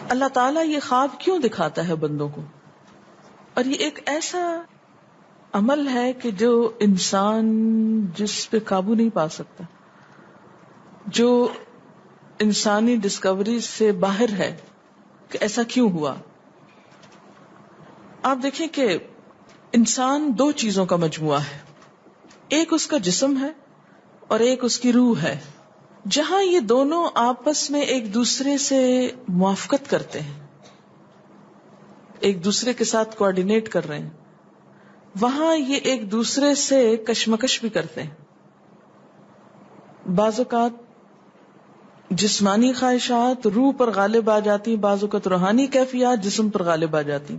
اللہ تعالیٰ یہ خواب کیوں دکھاتا ہے بندوں کو؟ اور یہ ایک ایسا عمل ہے کہ جو انسان جس پہ قابو نہیں پا سکتا، جو انسانی ڈسکوری سے باہر ہے کہ ایسا کیوں ہوا. آپ دیکھیں کہ انسان دو چیزوں کا مجموعہ ہے، ایک اس کا جسم ہے اور ایک اس کی روح ہے. جہاں یہ دونوں آپس میں ایک دوسرے سے موافقت کرتے ہیں، ایک دوسرے کے ساتھ کوآرڈینیٹ کر رہے ہیں، وہاں یہ ایک دوسرے سے کشمکش بھی کرتے ہیں. بعض اوقات جسمانی خواہشات روح پر غالب آ جاتی، بعض اوقات روحانی کیفیات جسم پر غالب آ جاتی.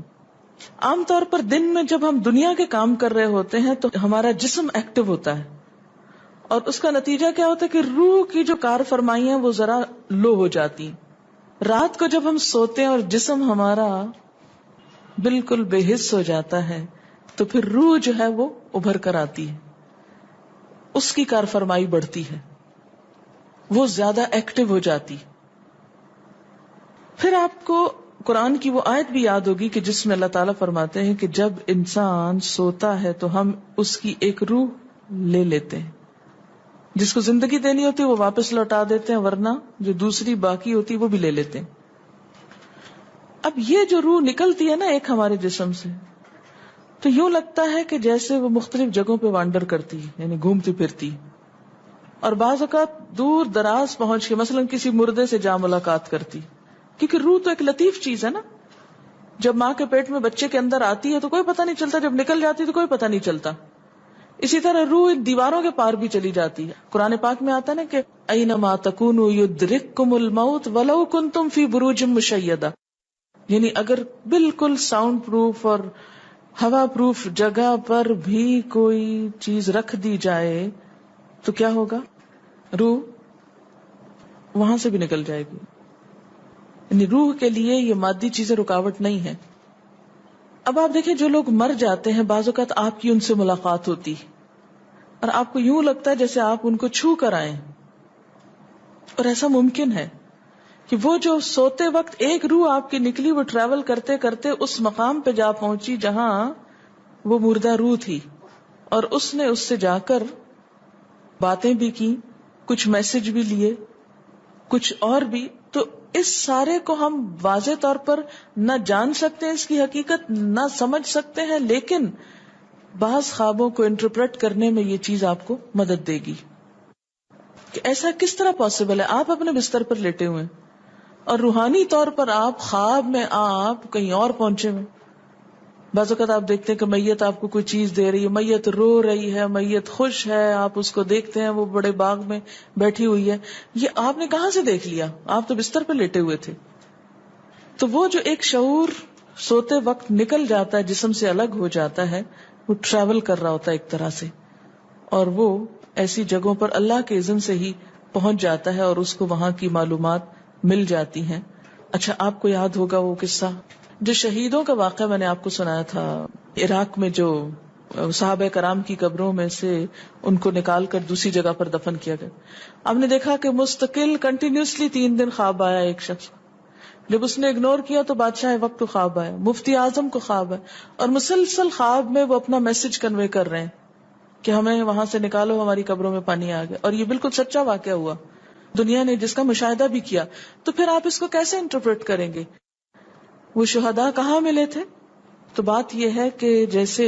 عام طور پر دن میں جب ہم دنیا کے کام کر رہے ہوتے ہیں تو ہمارا جسم ایکٹیو ہوتا ہے، اور اس کا نتیجہ کیا ہوتا ہے کہ روح کی جو کار فرمائی ہیں وہ ذرا لو ہو جاتی. رات کو جب ہم سوتے ہیں اور جسم ہمارا بالکل بے حس ہو جاتا ہے تو پھر روح جو ہے وہ ابھر کر آتی ہے، اس کی کار فرمائی بڑھتی ہے، وہ زیادہ ایکٹیو ہو جاتی. پھر آپ کو قرآن کی وہ آیت بھی یاد ہوگی کہ جس میں اللہ تعالیٰ فرماتے ہیں کہ جب انسان سوتا ہے تو ہم اس کی ایک روح لے لیتے ہیں، جس کو زندگی دینی ہوتی ہے وہ واپس لوٹا دیتے ہیں، ورنہ جو دوسری باقی ہوتی ہے وہ بھی لے لیتے ہیں. اب یہ جو روح نکلتی ہے نا ایک ہمارے جسم سے، تو یوں لگتا ہے کہ جیسے وہ مختلف جگہوں پہ وانڈر کرتی ہے، یعنی گھومتی پھرتی، اور بعض اوقات دور دراز پہنچ کے مثلا کسی مردے سے جا ملاقات کرتی، کیونکہ روح تو ایک لطیف چیز ہے نا. جب ماں کے پیٹ میں بچے کے اندر آتی ہے تو کوئی پتہ نہیں چلتا، جب نکل جاتی تو کوئی پتہ نہیں چلتا. اسی طرح روح دیواروں کے پار بھی چلی جاتی ہے. قرآن پاک میں آتا ہے نا کہ اینما تکونوا یدرککم الموت ولو کنتم فی بروج مشیدہ، یعنی اگر بالکل ساؤنڈ پروف اور ہوا پروف جگہ پر بھی کوئی چیز رکھ دی جائے تو کیا ہوگا؟ روح وہاں سے بھی نکل جائے گی. یعنی روح کے لیے یہ مادی چیزیں رکاوٹ نہیں ہے. اب آپ دیکھیں جو لوگ مر جاتے ہیں بعض اوقات آپ کی ان سے ملاقات ہوتی اور آپ کو یوں لگتا ہے جیسے آپ ان کو چھو کر آئیں، اور ایسا ممکن ہے کہ وہ جو سوتے وقت ایک روح آپ کی نکلی، وہ ٹریول کرتے کرتے اس مقام پہ جا پہنچی جہاں وہ مردہ روح تھی، اور اس نے اس سے جا کر باتیں بھی کی، کچھ میسج بھی لیے، کچھ اور بھی. تو اس سارے کو ہم واضح طور پر نہ جان سکتے ہیں، اس کی حقیقت نہ سمجھ سکتے ہیں، لیکن بعض خوابوں کو انٹرپریٹ کرنے میں یہ چیز آپ کو مدد دے گی کہ ایسا کس طرح پاسبل ہے. آپ اپنے بستر پر لیٹے ہوئے اور روحانی طور پر آپ خواب میں آپ کہیں اور پہنچے ہوئے. بعض اوقات آپ دیکھتے ہیں کہ میت آپ کو کوئی چیز دے رہی ہے، میت رو رہی ہے، میت خوش ہے، آپ اس کو دیکھتے ہیں وہ بڑے باغ میں بیٹھی ہوئی ہے. یہ آپ نے کہاں سے دیکھ لیا؟ آپ تو بستر پہ لیٹے ہوئے تھے. تو وہ جو ایک شعور سوتے وقت نکل جاتا ہے، جسم سے الگ ہو جاتا ہے، وہ ٹریول کر رہا ہوتا ہے ایک طرح سے، اور وہ ایسی جگہوں پر اللہ کے اذن سے ہی پہنچ جاتا ہے اور اس کو وہاں کی معلومات مل جاتی ہیں. اچھا، آپ کو یاد ہوگا وہ قصہ جو شہیدوں کا واقعہ میں نے آپ کو سنایا تھا، عراق میں جو صحابہ کرام کی قبروں میں سے ان کو نکال کر دوسری جگہ پر دفن کیا گیا. آپ نے دیکھا کہ مستقل کنٹینیوسلی 3 دن خواب آیا ایک شخص، جب اس نے اگنور کیا تو بادشاہ وقت کو خواب آیا، مفتی اعظم کو خواب ہے، اور مسلسل خواب میں وہ اپنا میسج کنوے کر رہے ہیں کہ ہمیں وہاں سے نکالو، ہماری قبروں میں پانی آ گیا. اور یہ بالکل سچا واقعہ ہوا، دنیا نے جس کا مشاہدہ بھی کیا. تو پھر آپ اس کو کیسے انٹرپریٹ کریں گے؟ وہ شہداء کہاں ملے تھے؟ تو بات یہ ہے کہ جیسے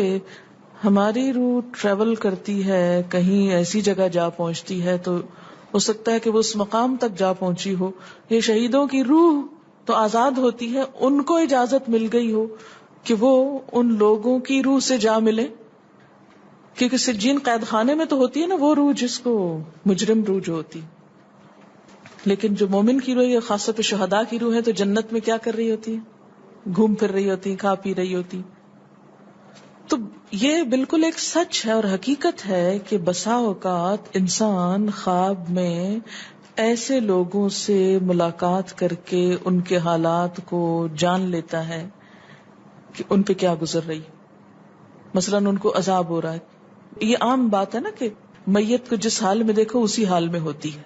ہماری روح ٹریول کرتی ہے، کہیں ایسی جگہ جا پہنچتی ہے تو ہو سکتا ہے کہ وہ اس مقام تک جا پہنچی ہو. یہ شہیدوں کی روح تو آزاد ہوتی ہے، ان کو اجازت مل گئی ہو کہ وہ ان لوگوں کی روح سے جا ملے، کیونکہ سجین قید خانے میں تو ہوتی ہے نا وہ روح جس کو مجرم روح جو ہوتی. لیکن جو مومن کی روح ہے، خاص طور پہ شہداء کی روح ہے، تو جنت میں کیا کر رہی ہوتی ہے؟ گھوم پھر رہی ہوتی، کھا پی رہی ہوتی. تو یہ بالکل ایک سچ ہے اور حقیقت ہے کہ بسا اوقات انسان خواب میں ایسے لوگوں سے ملاقات کر کے ان کے حالات کو جان لیتا ہے کہ ان پہ کیا گزر رہی. مثلا ان کو عذاب ہو رہا ہے. یہ عام بات ہے نا کہ میت کو جس حال میں دیکھو اسی حال میں ہوتی ہے.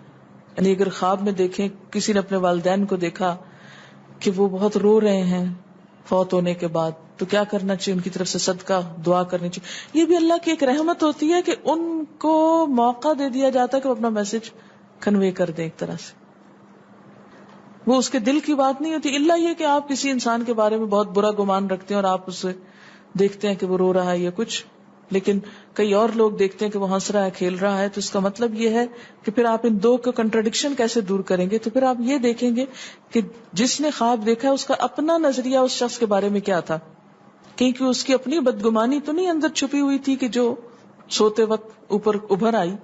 یعنی اگر خواب میں دیکھیں کسی نے اپنے والدین کو دیکھا کہ وہ بہت رو رہے ہیں فوت ہونے کے بعد، تو کیا کرنا چاہیے؟ ان کی طرف سے صدقہ دعا کرنی چاہیے. یہ بھی اللہ کی ایک رحمت ہوتی ہے کہ ان کو موقع دے دیا جاتا ہے کہ وہ اپنا میسج کنوے کر دیں. ایک طرح سے وہ اس کے دل کی بات نہیں ہوتی، الا یہ کہ آپ کسی انسان کے بارے میں بہت برا گمان رکھتے ہیں اور آپ اسے دیکھتے ہیں کہ وہ رو رہا ہے یا کچھ، لیکن کئی اور لوگ دیکھتے ہیں کہ وہ ہنس رہا ہے، کھیل رہا ہے. تو اس کا مطلب یہ ہے کہ پھر آپ ان دو کا کنٹراڈکشن کیسے دور کریں گے؟ تو پھر آپ یہ دیکھیں گے کہ جس نے خواب دیکھا اس کا اپنا نظریہ اس شخص کے بارے میں کیا تھا، کیونکہ اس کی اپنی بدگمانی تو نہیں اندر چھپی ہوئی تھی کہ جو سوتے وقت اوپر ابھر آئی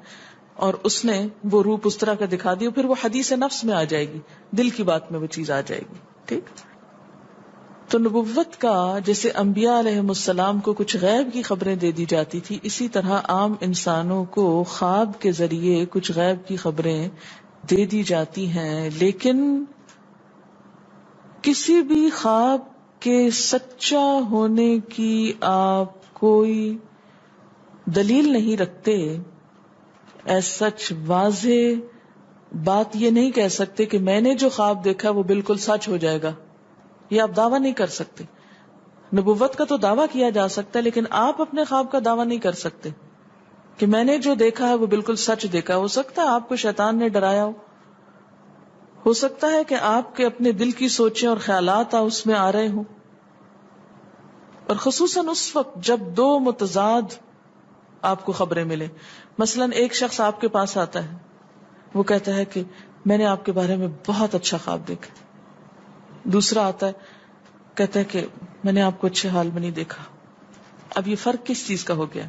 اور اس نے وہ روپ اس طرح کا دکھا دیا. پھر وہ حدیث نفس میں آ جائے گی، دل کی بات میں وہ چیز آ جائے گی. ٹھیک. تو نبوت کا جیسے انبیاء علیہ السلام کو کچھ غیب کی خبریں دے دی جاتی تھی، اسی طرح عام انسانوں کو خواب کے ذریعے کچھ غیب کی خبریں دے دی جاتی ہیں. لیکن کسی بھی خواب کے سچا ہونے کی آپ کوئی دلیل نہیں رکھتے. ایز سچ واضح بات یہ نہیں کہہ سکتے کہ میں نے جو خواب دیکھا وہ بالکل سچ ہو جائے گا، یہ آپ دعویٰ نہیں کر سکتے. نبوت کا تو دعویٰ کیا جا سکتا ہے، لیکن آپ اپنے خواب کا دعویٰ نہیں کر سکتے کہ میں نے جو دیکھا ہے وہ بالکل سچ دیکھا. ہو سکتا ہے آپ کو شیطان نے ڈرایا ہو سکتا ہے کہ آپ کے اپنے دل کی سوچیں اور خیالات اس میں آ رہے ہوں. اور خصوصاً اس وقت جب دو متضاد آپ کو خبریں ملیں. مثلا ایک شخص آپ کے پاس آتا ہے، وہ کہتا ہے کہ میں نے آپ کے بارے میں بہت اچھا خواب دیکھا. دوسرا آتا ہے کہتا ہے کہ میں نے آپ کو اچھے حال میں نہیں دیکھا. اب یہ فرق کس چیز کا ہو گیا؟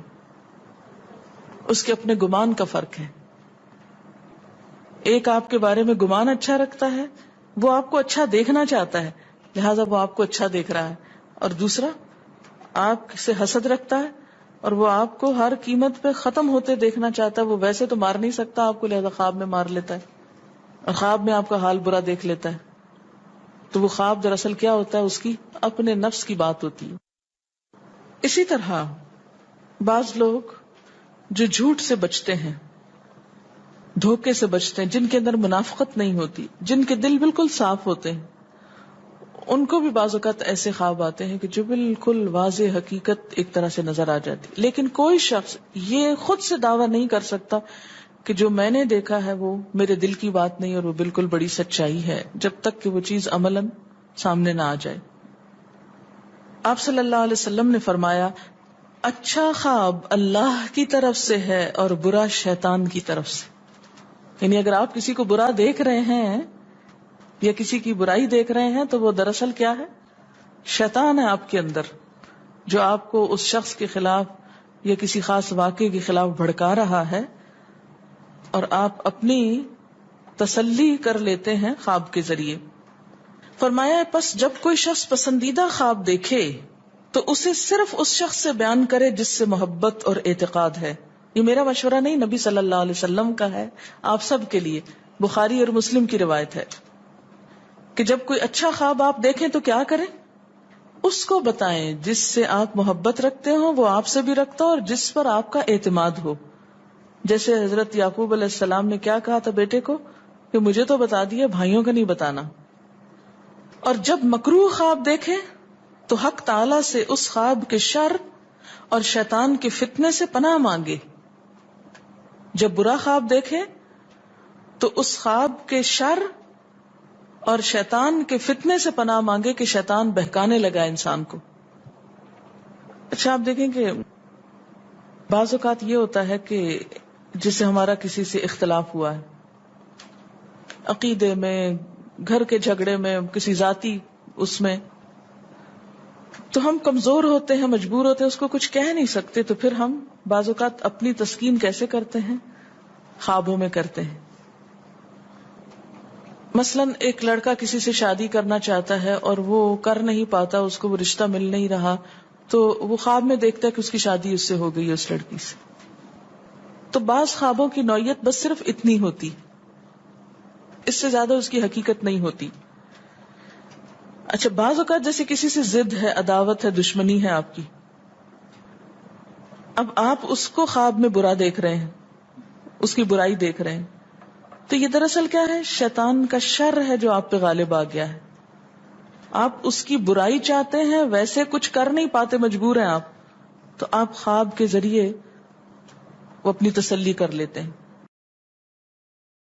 اس کے اپنے گمان کا فرق ہے. ایک آپ کے بارے میں گمان اچھا رکھتا ہے، وہ آپ کو اچھا دیکھنا چاہتا ہے لہذا وہ آپ کو اچھا دیکھ رہا ہے، اور دوسرا آپ سے حسد رکھتا ہے اور وہ آپ کو ہر قیمت پہ ختم ہوتے دیکھنا چاہتا ہے. وہ ویسے تو مار نہیں سکتا آپ کو، لہذا خواب میں مار لیتا ہے اور خواب میں آپ کا حال برا دیکھ لیتا ہے. تو وہ خواب دراصل کیا ہوتا ہے؟ اس کی اپنے نفس کی بات ہوتی ہے. اسی طرح بعض لوگ جو جھوٹ سے بچتے ہیں، دھوکے سے بچتے ہیں، جن کے اندر منافقت نہیں ہوتی، جن کے دل بالکل صاف ہوتے ہیں، ان کو بھی بعض اوقات ایسے خواب آتے ہیں کہ جو بالکل واضح حقیقت ایک طرح سے نظر آ جاتی. لیکن کوئی شخص یہ خود سے دعویٰ نہیں کر سکتا کہ جو میں نے دیکھا ہے وہ میرے دل کی بات نہیں اور وہ بالکل بڑی سچائی ہے، جب تک کہ وہ چیز عملاً سامنے نہ آ جائے. آپ صلی اللہ علیہ وسلم نے فرمایا اچھا خواب اللہ کی طرف سے ہے اور برا شیطان کی طرف سے. یعنی اگر آپ کسی کو برا دیکھ رہے ہیں یا کسی کی برائی دیکھ رہے ہیں تو وہ دراصل کیا ہے؟ شیطان ہے آپ کے اندر، جو آپ کو اس شخص کے خلاف یا کسی خاص واقعے کے خلاف بھڑکا رہا ہے، اور آپ اپنی تسلی کر لیتے ہیں خواب کے ذریعے. فرمایا پس جب کوئی شخص پسندیدہ خواب دیکھے تو اسے صرف اس شخص سے بیان کرے جس سے محبت اور اعتقاد ہے. یہ میرا مشورہ نہیں، نبی صلی اللہ علیہ وسلم کا ہے آپ سب کے لیے. بخاری اور مسلم کی روایت ہے کہ جب کوئی اچھا خواب آپ دیکھیں تو کیا کریں؟ اس کو بتائیں جس سے آپ محبت رکھتے ہو، وہ آپ سے بھی رکھتا ہو اور جس پر آپ کا اعتماد ہو. جیسے حضرت یعقوب علیہ السلام نے کیا کہا تھا بیٹے کو کہ مجھے تو بتا دیا، بھائیوں کا نہیں بتانا. اور جب مکروہ خواب دیکھیں تو حق تعالی سے اس خواب کے شر اور شیطان کے فتنے سے پناہ مانگے. جب برا خواب دیکھیں تو اس خواب کے شر اور شیطان کے فتنے سے پناہ مانگے کہ شیطان بہکانے لگا انسان کو. اچھا آپ دیکھیں کہ بعض اوقات یہ ہوتا ہے کہ جسے ہمارا کسی سے اختلاف ہوا ہے، عقیدے میں، گھر کے جھگڑے میں، کسی ذاتی اس میں، تو ہم کمزور ہوتے ہیں، مجبور ہوتے ہیں، اس کو کچھ کہہ نہیں سکتے. تو پھر ہم بعض اوقات اپنی تسکین کیسے کرتے ہیں؟ خوابوں میں کرتے ہیں. مثلا ایک لڑکا کسی سے شادی کرنا چاہتا ہے اور وہ کر نہیں پاتا، اس کو وہ رشتہ مل نہیں رہا، تو وہ خواب میں دیکھتا ہے کہ اس کی شادی اس سے ہو گئی ہے، اس لڑکی سے. تو بعض خوابوں کی نوعیت بس صرف اتنی ہوتی، اس سے زیادہ اس کی حقیقت نہیں ہوتی. اچھا بعض اوقات جیسے کسی سے ضد ہے، عداوت ہے، دشمنی ہے آپ کی، اب آپ اس کو خواب میں برا دیکھ رہے ہیں، اس کی برائی دیکھ رہے ہیں، تو یہ دراصل کیا ہے؟ شیطان کا شر ہے جو آپ پہ غالب آ گیا ہے. آپ اس کی برائی چاہتے ہیں، ویسے کچھ کر نہیں پاتے، مجبور ہیں آپ، تو آپ خواب کے ذریعے وہ اپنی تسلی کر لیتے ہیں